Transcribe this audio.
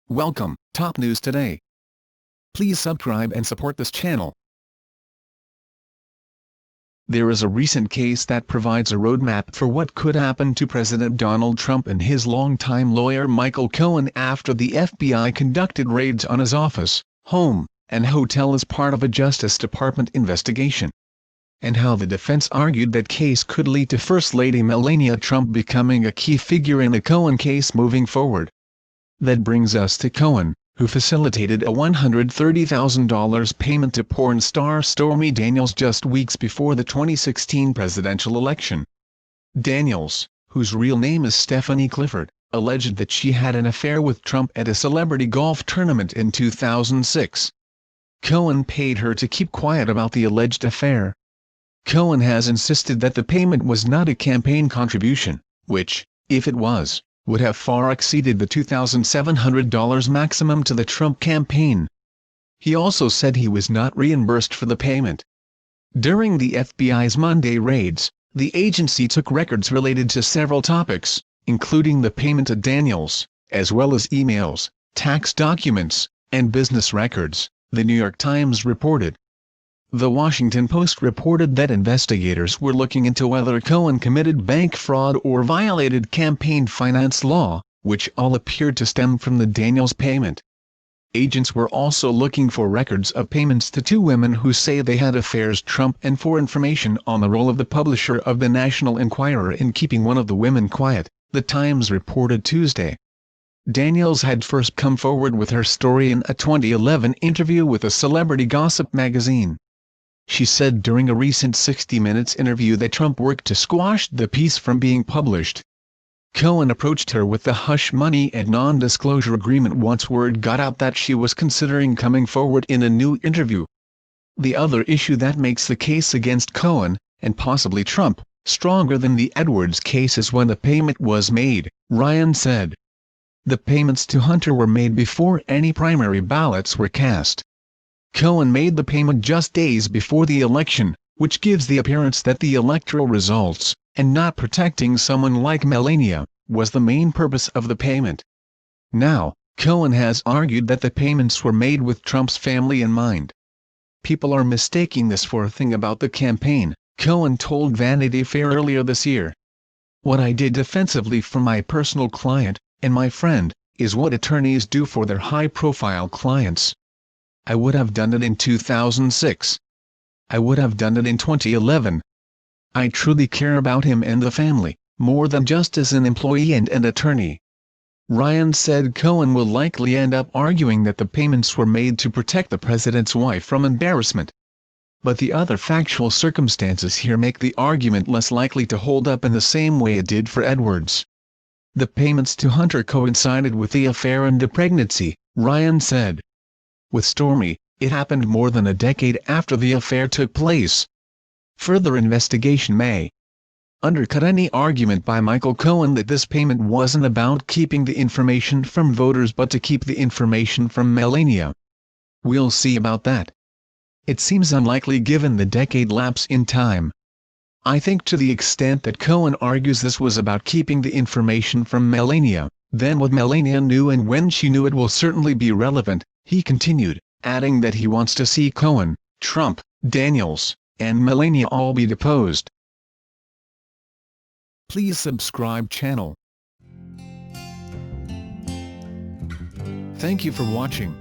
Welcome, Top News Today. Please subscribe and support this channel. There is a recent case that provides a roadmap for what could happen to President Donald Trump and his longtime lawyer Michael Cohen after the FBI conducted raids on his office, home, and hotel as part of a Justice Department investigation. And how the defense argued that case could lead to First Lady Melania Trump becoming a key figure in the Cohen case moving forward. That brings us to Cohen, who facilitated a $130,000 payment to porn star Stormy Daniels just weeks before the 2016 presidential election. Daniels, whose real name is Stephanie Clifford, alleged that she had an affair with Trump at a celebrity golf tournament in 2006. Cohen paid her to keep quiet about the alleged affair. Cohen has insisted that the payment was not a campaign contribution, which, if it was, would have far exceeded the $2,700 maximum to the Trump campaign. He also said he was not reimbursed for the payment. During the FBI's Monday raids, the agency took records related to several topics, including the payment to Daniels, as well as emails, tax documents, and business records, The New York Times reported. The Washington Post reported that investigators were looking into whether Cohen committed bank fraud or violated campaign finance law, which all appeared to stem from the Daniels payment. Agents were also looking for records of payments to two women who say they had affairs with Trump and for information on the role of the publisher of the National Enquirer in keeping one of the women quiet, the Times reported Tuesday. Daniels had first come forward with her story in a 2011 interview with a celebrity gossip magazine. She said during a recent 60 Minutes interview that Trump worked to squash the piece from being published. Cohen approached her with the hush money and non-disclosure agreement once word got out that she was considering coming forward in a new interview. The other issue that makes the case against Cohen, and possibly Trump, stronger than the Edwards case is when the payment was made, Ryan said. The payments to Hunter were made before any primary ballots were cast. Cohen made the payment just days before the election, which gives the appearance that the electoral results, and not protecting someone like Melania, was the main purpose of the payment. Now, Cohen has argued that the payments were made with Trump's family in mind. People are mistaking this for a thing about the campaign, Cohen told Vanity Fair earlier this year. What I did defensively for my personal client, and my friend, is what attorneys do for their high-profile clients. I would have done it in 2006. I would have done it in 2011. I truly care about him and the family, more than just as an employee and an attorney. Ryan said Cohen will likely end up arguing that the payments were made to protect the president's wife from embarrassment. But the other factual circumstances here make the argument less likely to hold up in the same way it did for Edwards. The payments to Hunter coincided with the affair and the pregnancy, Ryan said. With Stormy, it happened more than a decade after the affair took place. Further investigation may undercut any argument by Michael Cohen that this payment wasn't about keeping the information from voters but to keep the information from Melania. We'll see about that. It seems unlikely given the decade lapse in time. I think to the extent that Cohen argues this was about keeping the information from Melania, then what Melania knew and when she knew it will certainly be relevant, he continued, adding that he wants to see Cohen, Trump, Daniels, and Melania all be deposed. Please subscribe channel. Thank you for watching.